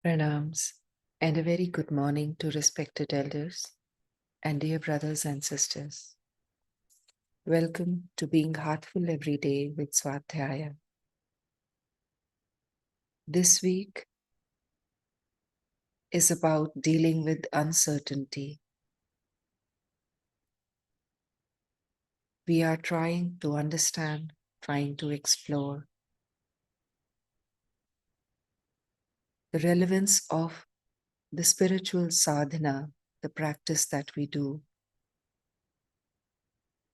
Pranams and a very good morning to respected elders and dear brothers and sisters. Welcome to being heartful every day with Swadhyaya. This week is about dealing with uncertainty. We are trying to understand, trying to explore the relevance of the spiritual sadhana, the practice that we do.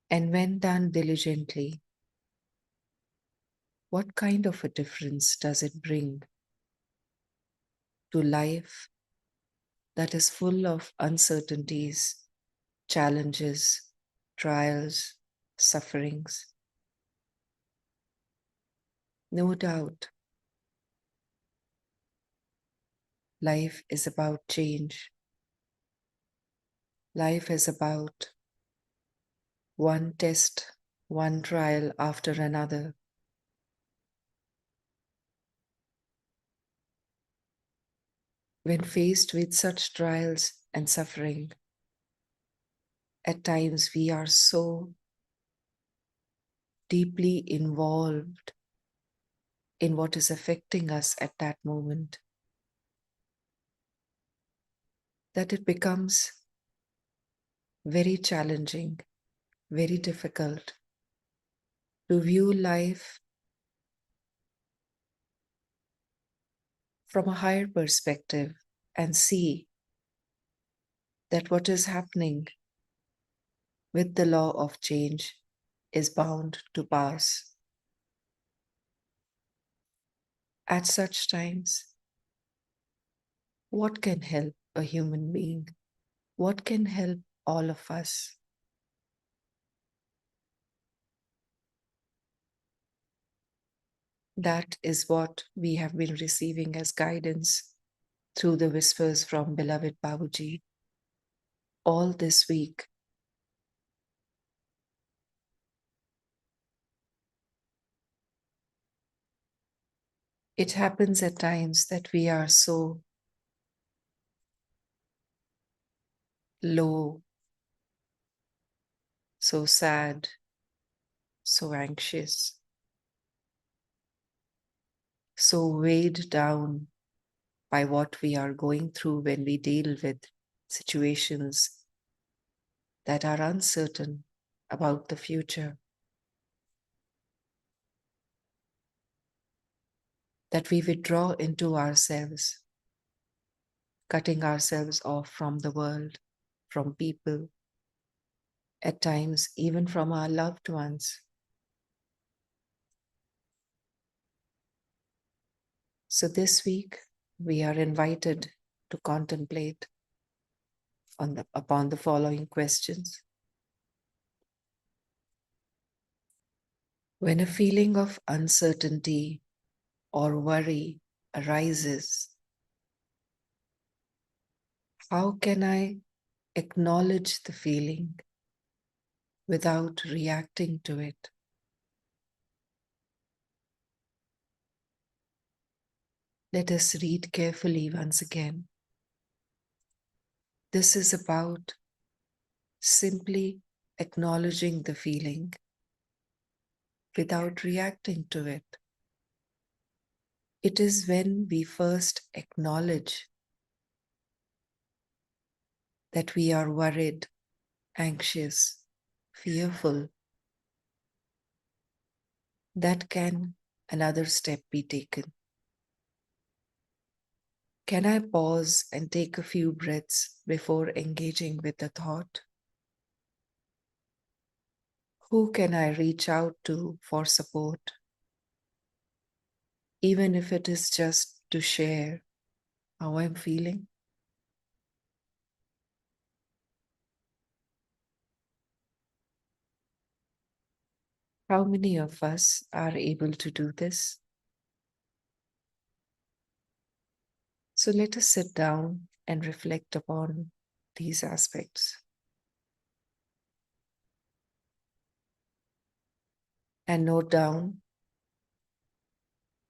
And when done diligently, what kind of a difference does it bring to life that is full of uncertainties, challenges, trials, sufferings? No doubt, life is about change. Life is about one test, one trial after another. When faced with such trials and suffering, at times we are so deeply involved in what is affecting us at that moment that it becomes very challenging, very difficult to view life from a higher perspective and see that what is happening with the law of change is bound to pass. At such times, what can help a human being? What can help all of us? That is what we have been receiving as guidance through the whispers from beloved Babuji all this week. It happens at times that we are so low, so sad, so anxious, so weighed down by what we are going through when we deal with situations that are uncertain about the future, that we withdraw into ourselves, cutting ourselves off from the world, from people, at times even from our loved ones. So this week, we are invited to contemplate upon the following questions. When a feeling of uncertainty or worry arises, how can I acknowledge the feeling without reacting to it? Let us read carefully once again. This is about simply acknowledging the feeling without reacting to it. It is when we first acknowledge that we are worried, anxious, fearful, that can another step be taken. Can I pause and take a few breaths before engaging with the thought? Who can I reach out to for support? Even if it is just to share how I'm feeling? How many of us are able to do this? So let us sit down and reflect upon these aspects and note down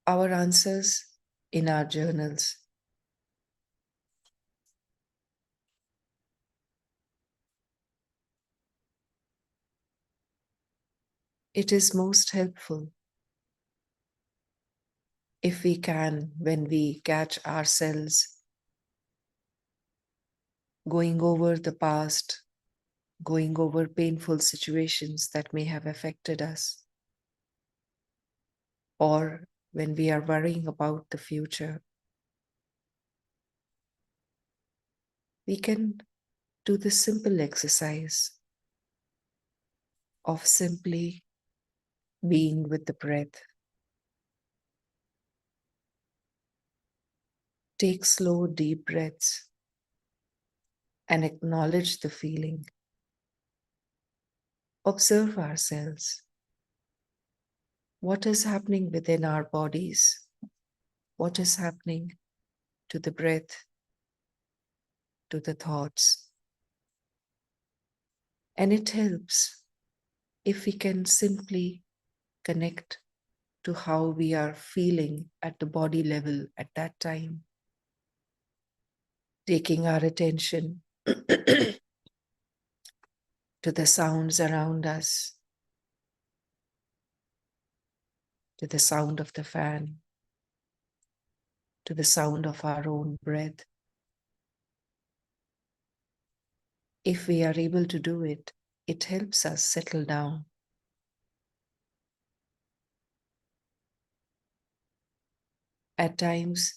our answers in our journals It is most helpful if we can, when we catch ourselves going over the past, going over painful situations that may have affected us, or when we are worrying about the future, we can do the simple exercise of simply being with the breath. Take slow, deep breaths and acknowledge the feeling. Observe ourselves. What is happening within our bodies? What is happening to the breath, to the thoughts? And it helps if we can simply connect to how we are feeling at the body level at that time, taking our attention to the sounds around us, to the sound of the fan, to the sound of our own breath. If we are able to do it, it helps us settle down. At times,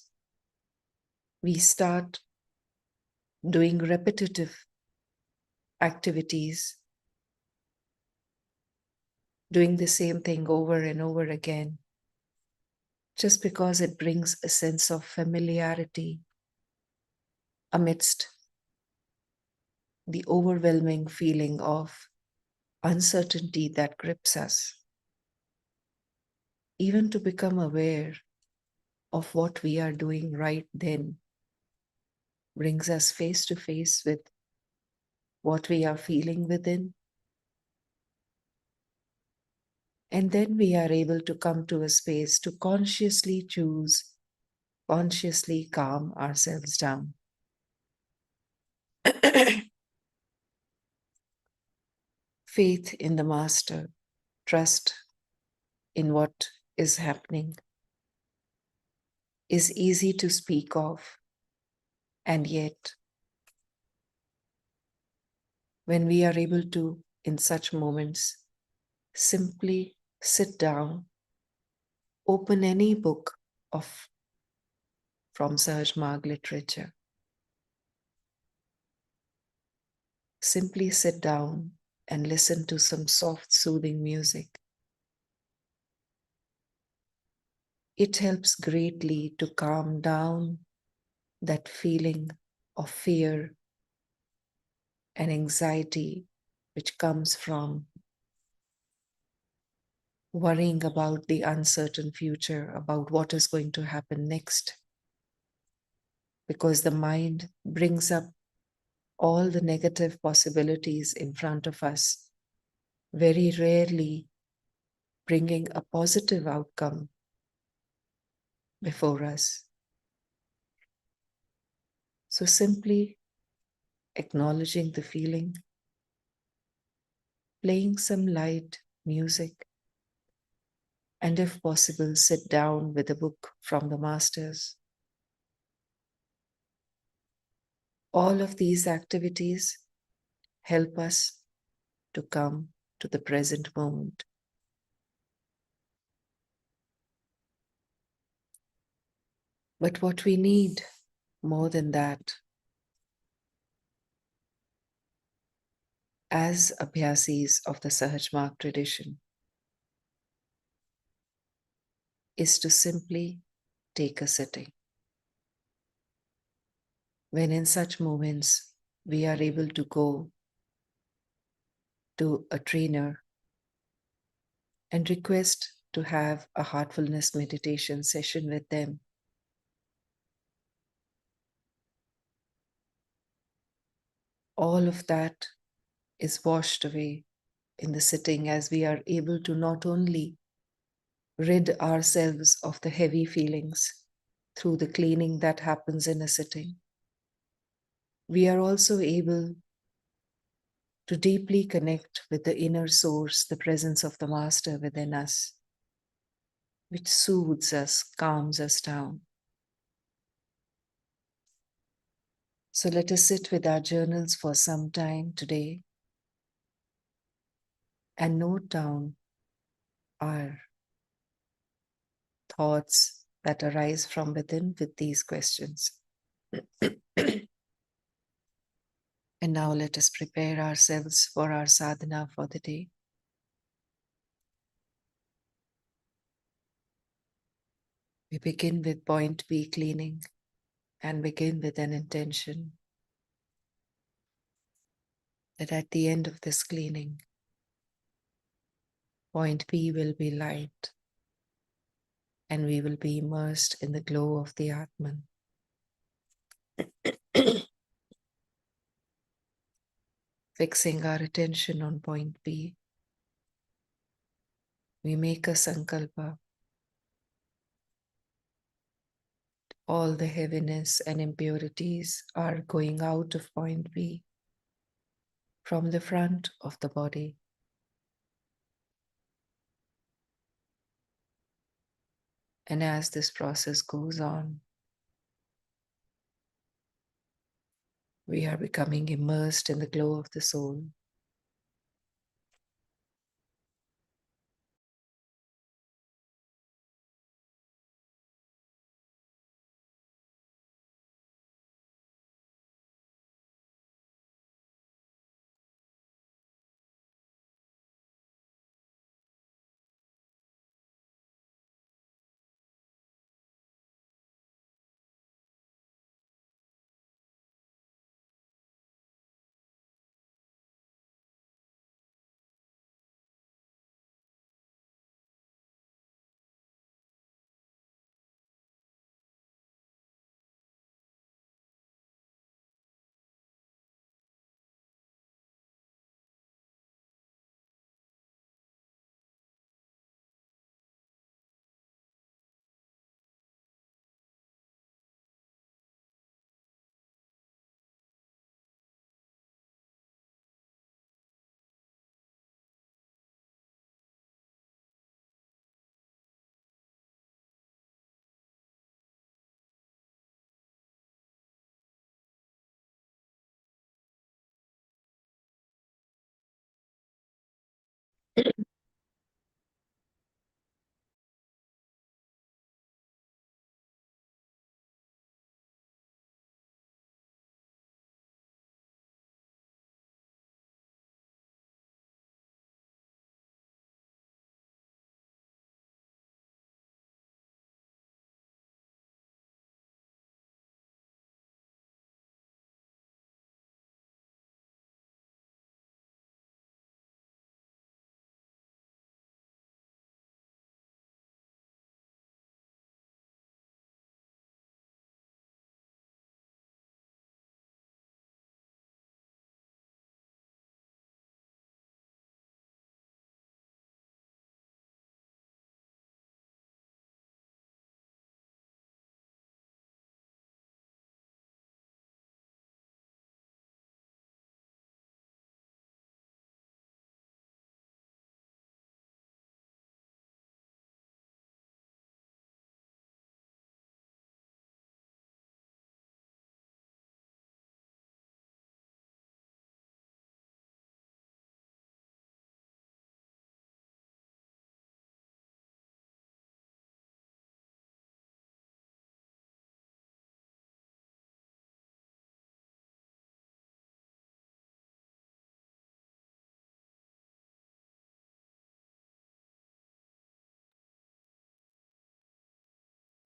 we start doing repetitive activities, doing the same thing over and over again, just because it brings a sense of familiarity amidst the overwhelming feeling of uncertainty that grips us. Even to become aware of what we are doing right then brings us face to face with what we are feeling within. And then we are able to come to a space to consciously choose, consciously calm ourselves down. Faith in the Master, trust in what is happening is easy to speak of, and yet, when we are able to, in such moments, simply sit down, open any book from Sahaj Marg literature, simply sit down and listen to some soft, soothing music. It helps greatly to calm down that feeling of fear and anxiety which comes from worrying about the uncertain future, about what is going to happen next. Because the mind brings up all the negative possibilities in front of us, very rarely bringing a positive outcome before us. So simply acknowledging the feeling, playing some light music, and if possible, sit down with a book from the masters. All of these activities help us to come to the present moment. But what we need more than that, as abhyasis of the Sahaj Marg tradition, is to simply take a sitting. When in such moments we are able to go to a trainer and request to have a heartfulness meditation session with them, all of that is washed away in the sitting, as we are able to not only rid ourselves of the heavy feelings through the cleaning that happens in a sitting, we are also able to deeply connect with the inner source, the presence of the Master within us, which soothes us, calms us down. So let us sit with our journals for some time today and note down our thoughts that arise from within with these questions. And now let us prepare ourselves for our sadhana for the day. We begin with point B cleaning and begin with an intention that at the end of this cleaning, point B will be light and we will be immersed in the glow of the Atman. Fixing our attention on point B, we make a sankalpa. All the heaviness and impurities are going out of point B from the front of the body. And as this process goes on, we are becoming immersed in the glow of the soul.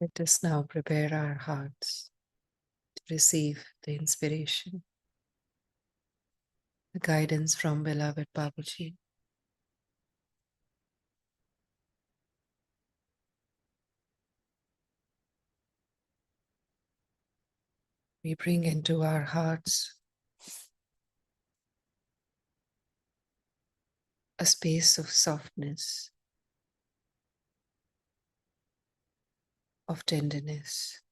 Let us now prepare our hearts to receive the inspiration, the guidance from beloved Babaji. We bring into our hearts a space of softness, of tenderness.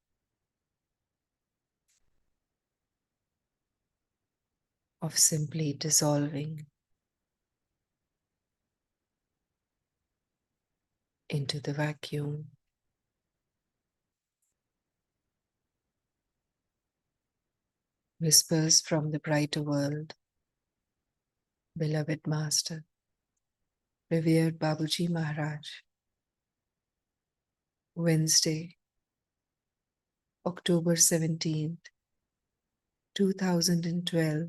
of simply dissolving into the vacuum. Whispers from the brighter world. Beloved Master, revered Babuji Maharaj. Wednesday, October 17th, 2012,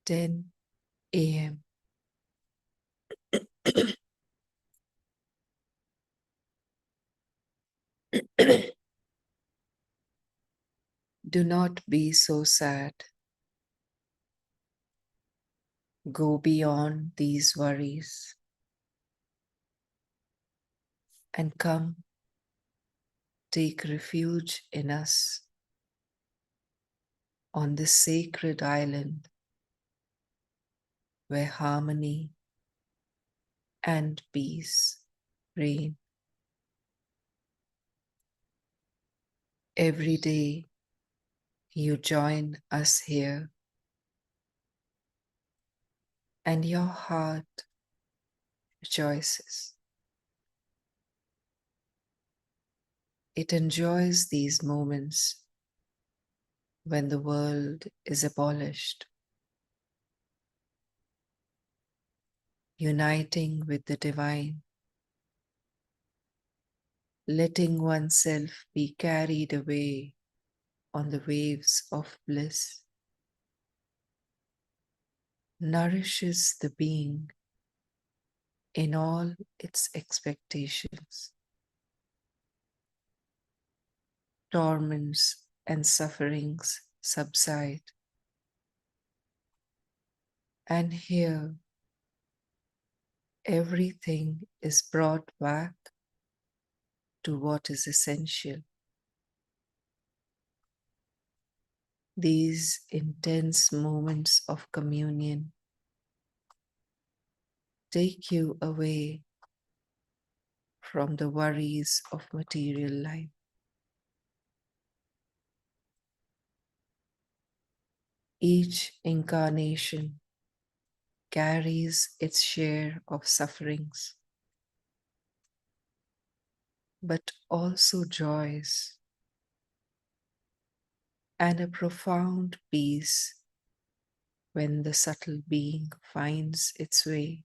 10 a.m. Do not be so sad. Go beyond these worries and come take refuge in us on this sacred island where harmony and peace reign. Every day you join us here and your heart rejoices. It enjoys these moments when the world is abolished, uniting with the divine, letting oneself be carried away on the waves of bliss, nourishes the being in all its expectations. Torments and sufferings subside, and here everything is brought back to what is essential. These intense moments of communion take you away from the worries of material life. Each incarnation carries its share of sufferings, but also joys and a profound peace when the subtle being finds its way.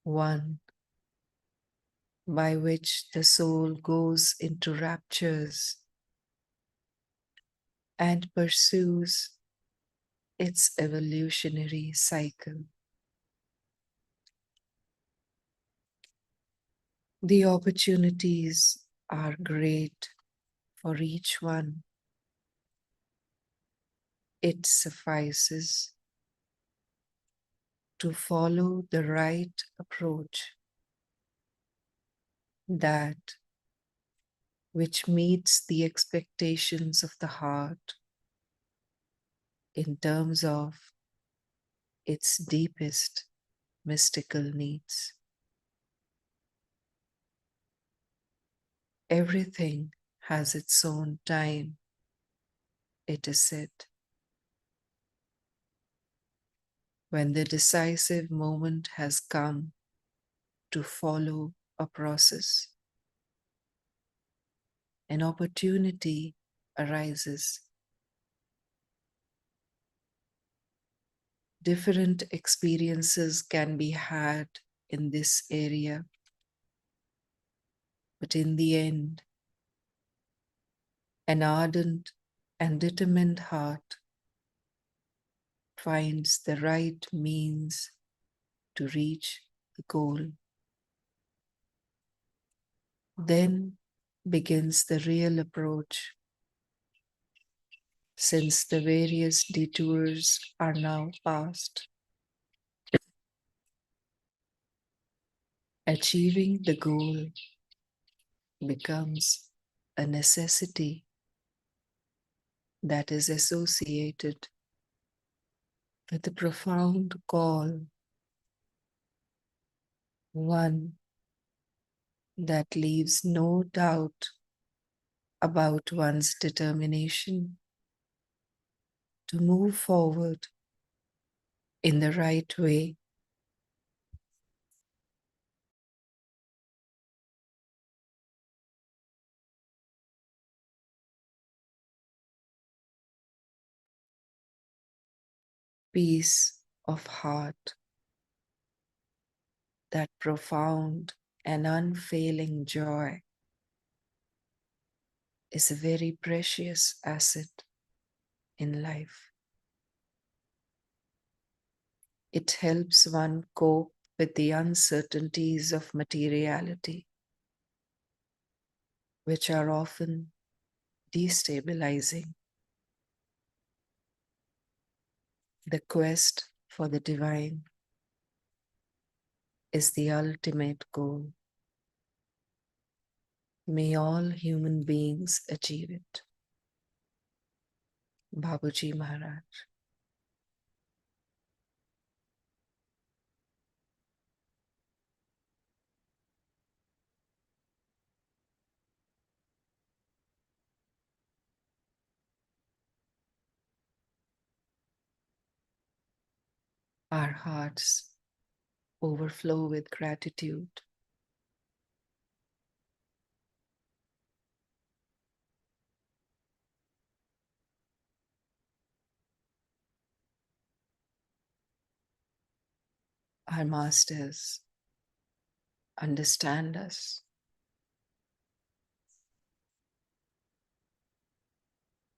One by which the soul goes into raptures and pursues its evolutionary cycle. The opportunities are great for each one. It suffices to follow the right approach, that which meets the expectations of the heart in terms of its deepest mystical needs. Everything has its own time, it is said. When the decisive moment has come to follow a process, an opportunity arises. Different experiences can be had in this area, but in the end, an ardent and determined heart finds the right means to reach the goal. Then begins the real approach, since the various detours are now past. Achieving the goal becomes a necessity that is associated with the profound call, one that leaves no doubt about one's determination to move forward in the right way. Peace of heart, that profound and unfailing joy is a very precious asset in life. It helps one cope with the uncertainties of materiality, which are often destabilizing. The quest for the divine is the ultimate goal. May all human beings achieve it. Babuji Maharaj. Our hearts overflow with gratitude. Our masters understand us.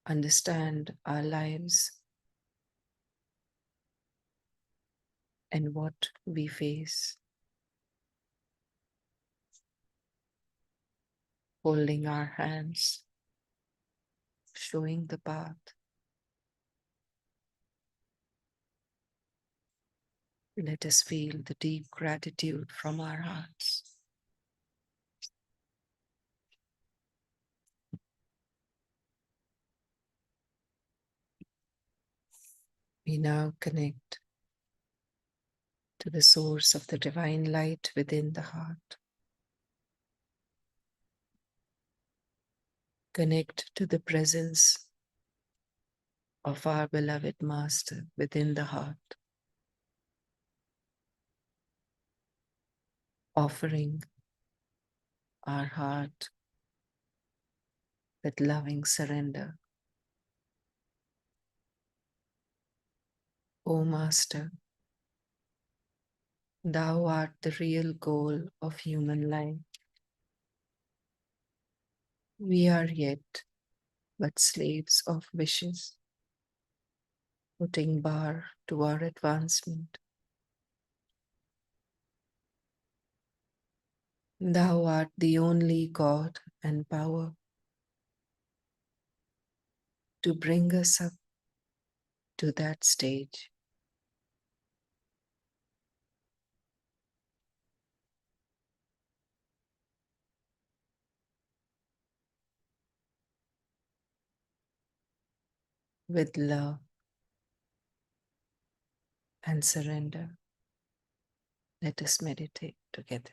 Understand our lives and what we face, holding our hands, showing the path. Let us feel the deep gratitude from our hearts. We now connect to the source of the divine light within the heart. Connect to the presence of our beloved Master within the heart, offering our heart with loving surrender. O Master, Thou art the real goal of human life. We are yet but slaves of wishes, putting bar to our advancement. Thou art the only God and power to bring us up to that stage. With love and surrender, let us meditate together.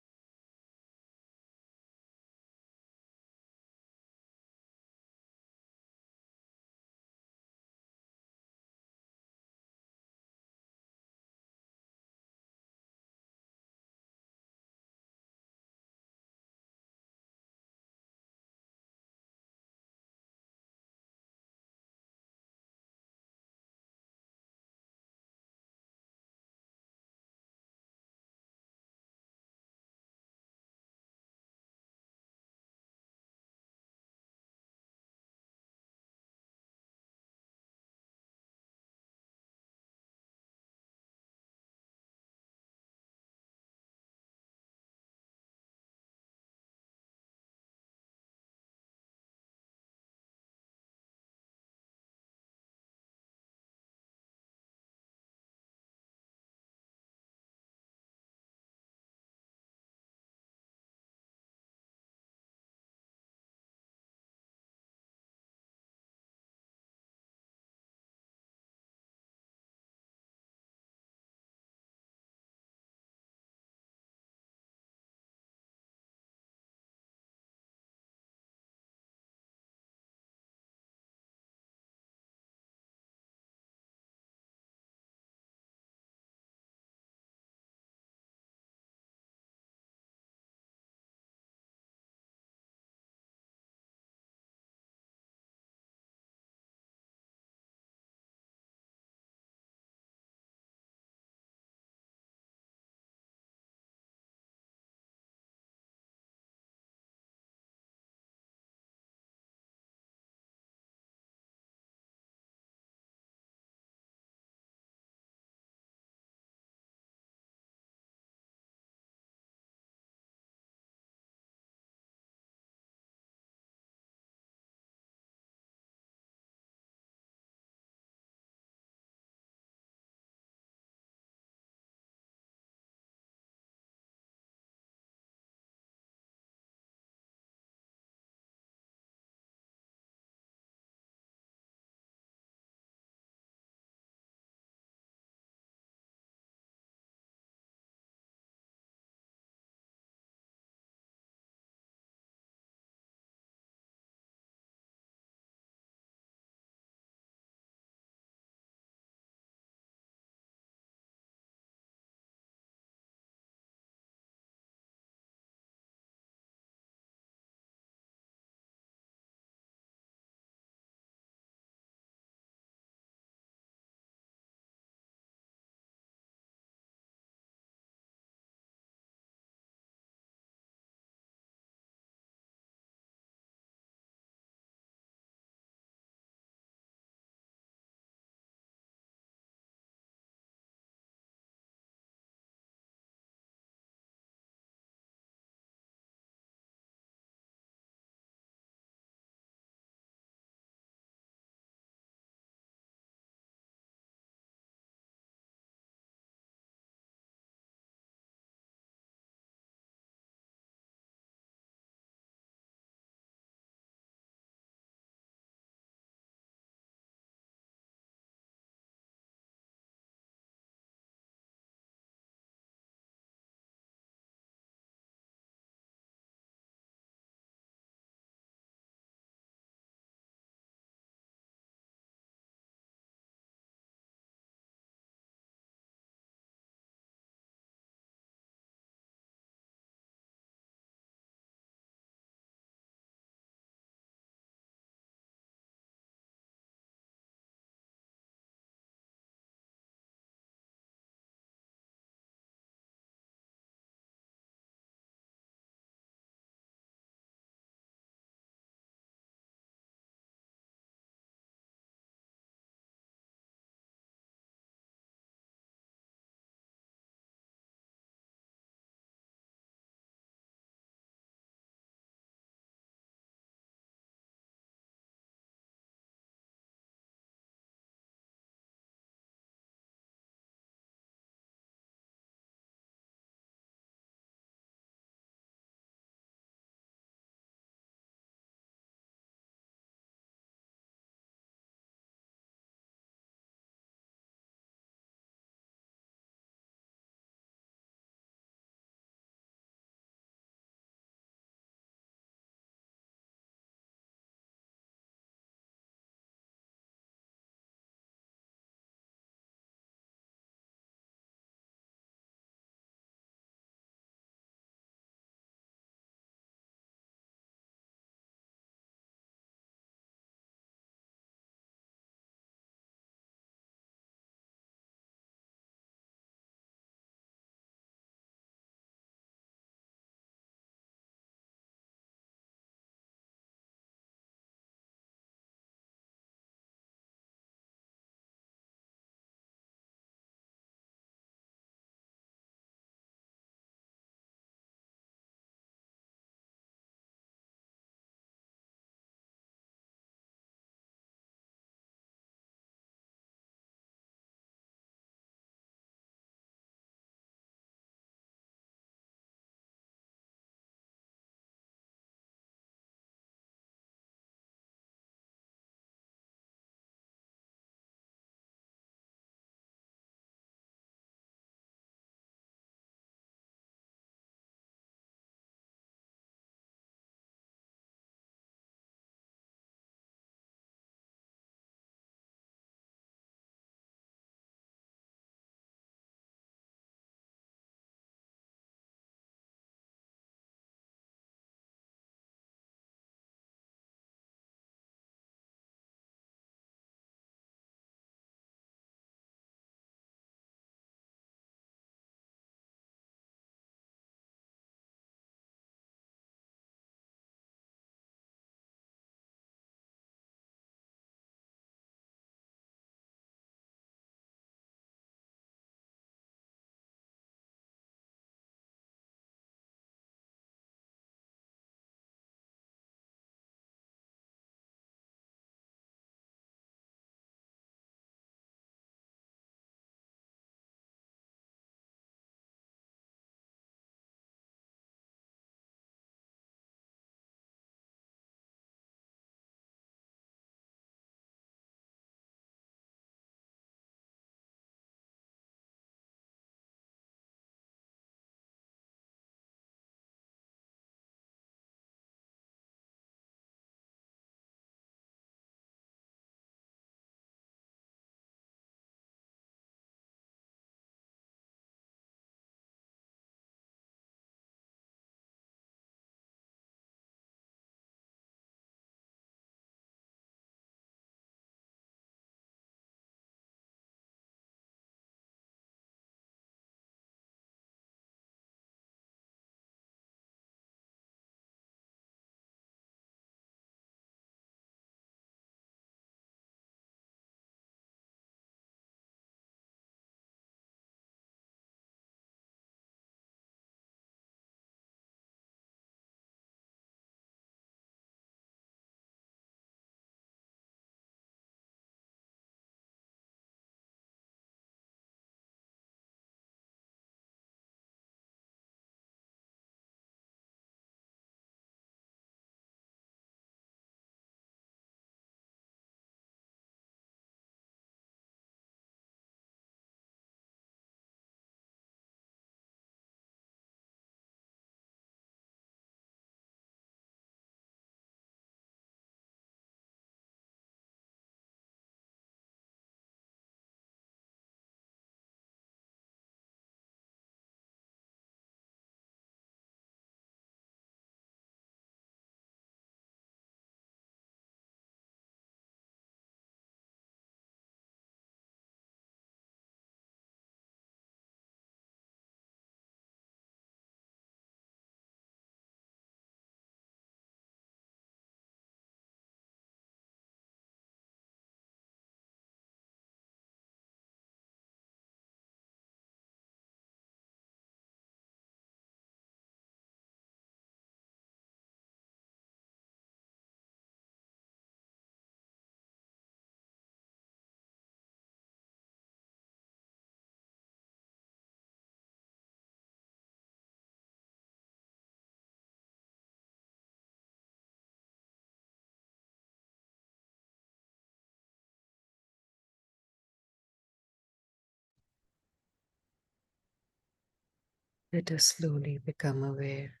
Let us slowly become aware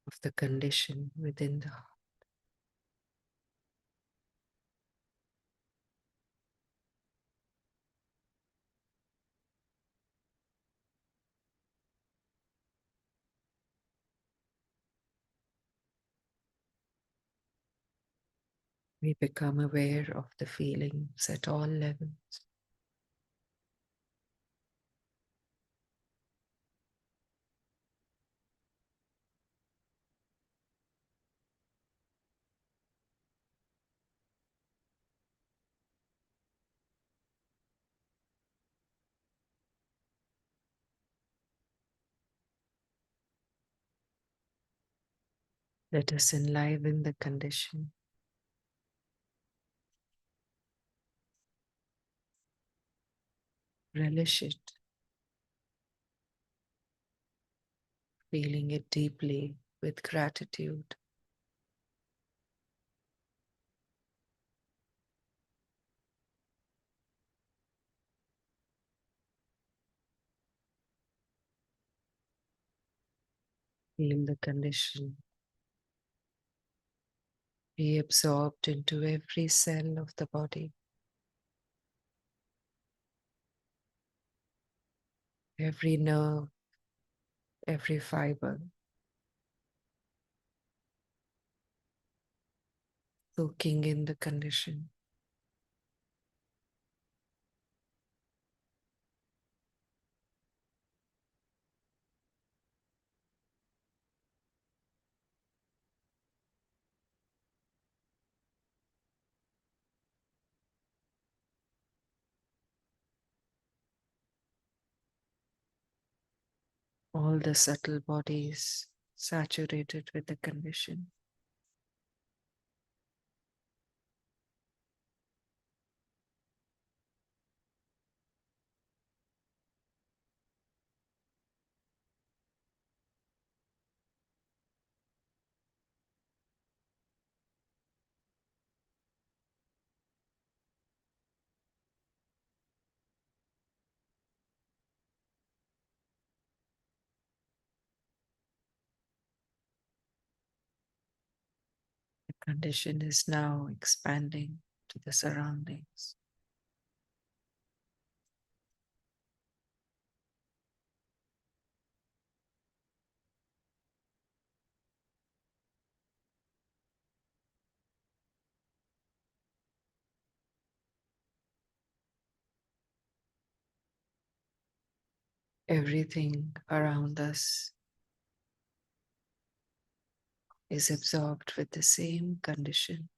of the condition within the heart. We become aware of the feelings at all levels. Let us enliven the condition. Relish it, feeling it deeply with gratitude. Feel the condition be absorbed into every cell of the body, every nerve, every fiber, soaking in the condition. All the subtle bodies saturated with the condition. The condition is now expanding to the surroundings. Everything around us is absorbed with the same condition.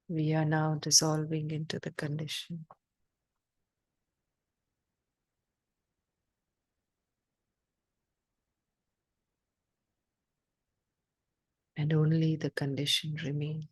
We are now dissolving into the condition. And only the condition remains.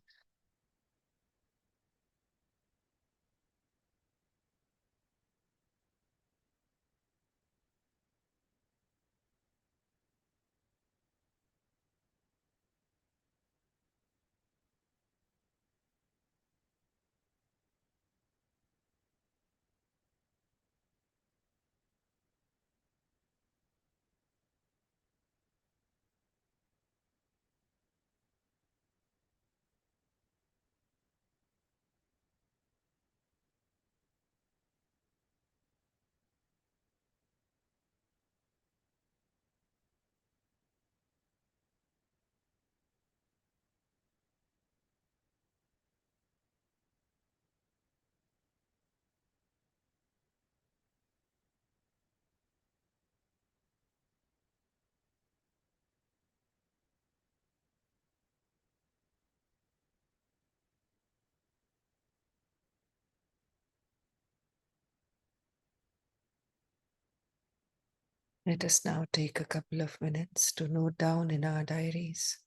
Let us now take a couple of minutes to note down in our diaries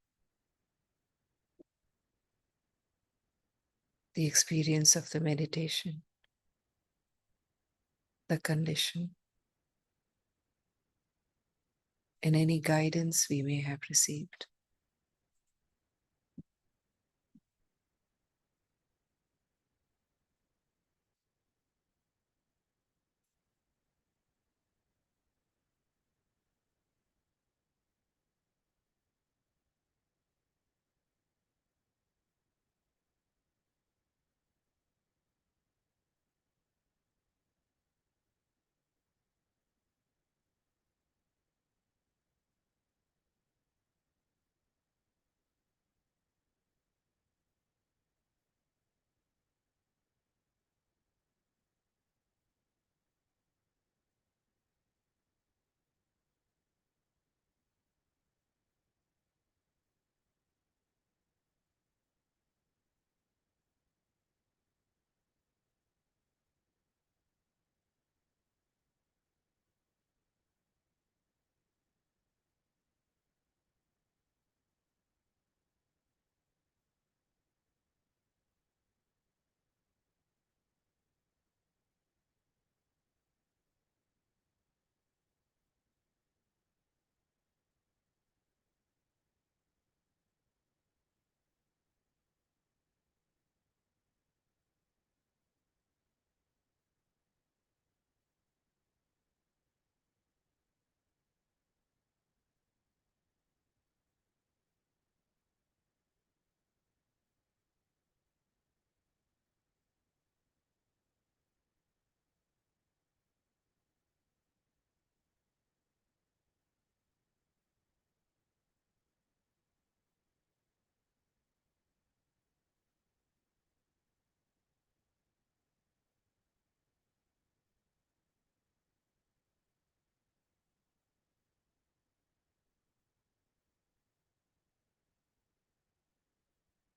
the experience of the meditation. the condition, and any guidance we may have received.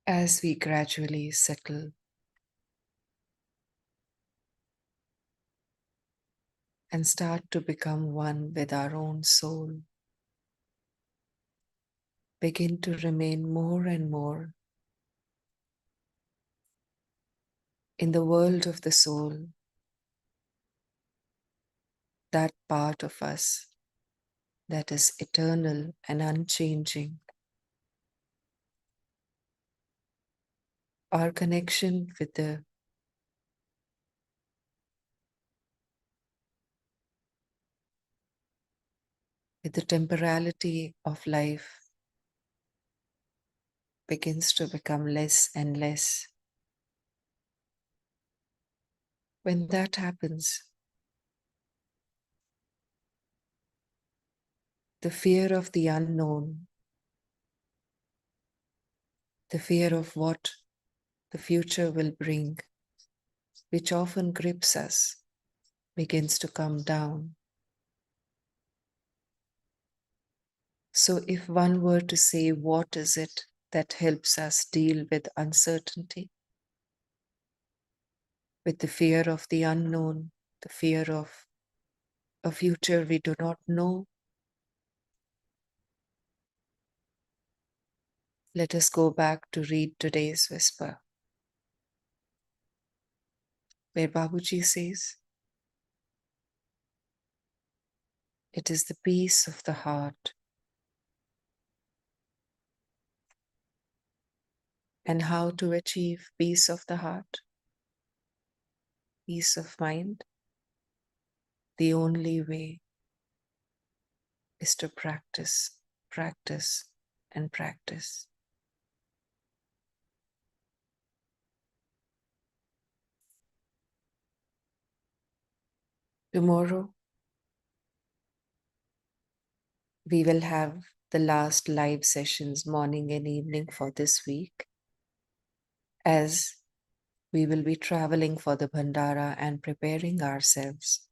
As we gradually settle and start to become one with our own soul, begin to remain more and more in the world of the soul, that part of us that is eternal and unchanging. Our connection with the temporality of life begins to become less and less. When that happens, the fear of the unknown, the fear of what the future will bring, which often grips us, begins to come down. So, if one were to say, what is it that helps us deal with uncertainty, with the fear of the unknown, the fear of a future we do not know? Let us go back to read today's whisper, where Babuji says, it is the peace of the heart. And how to achieve peace of the heart, peace of mind? The only way is to practice, practice, and practice. Tomorrow, we will have the last live sessions, morning and evening, for this week, as we will be traveling for the Bhandara and preparing ourselves.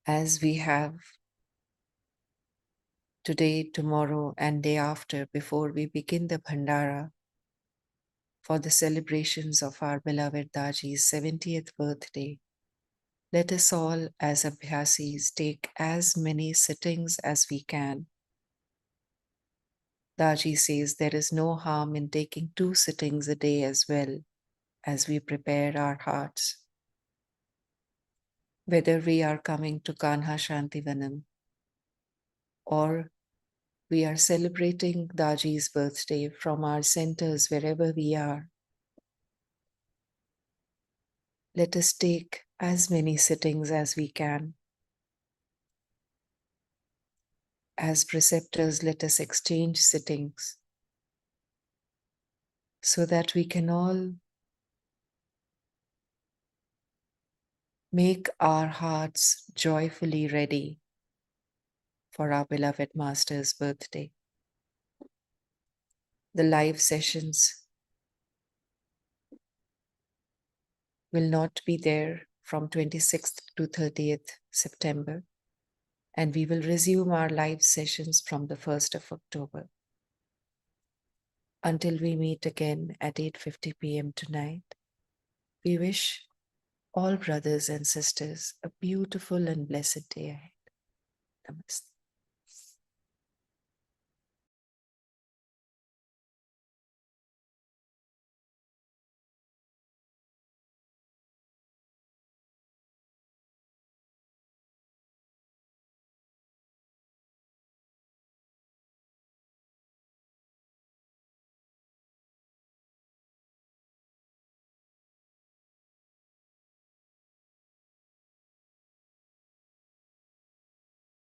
As we have today, tomorrow, and day after, before we begin the Bhandara for the celebrations of our beloved Daji's 70th birthday, let us all, as Abhyasis, take as many sittings as we can. Daji says there is no harm in taking 2 sittings a day as well, as we prepare our hearts. Whether we are coming to Kanha Shantivanam or we are celebrating Daji's birthday from our centers wherever we are, let us take as many sittings as we can. As preceptors, let us exchange sittings so that we can all make our hearts joyfully ready for our beloved Master's birthday. The live sessions will not be there from 26th to 30th September, and we will resume our live sessions from the 1st of October. Until we meet again at 8:50 p.m. tonight, we wish all brothers and sisters a beautiful and blessed day ahead. Namaste.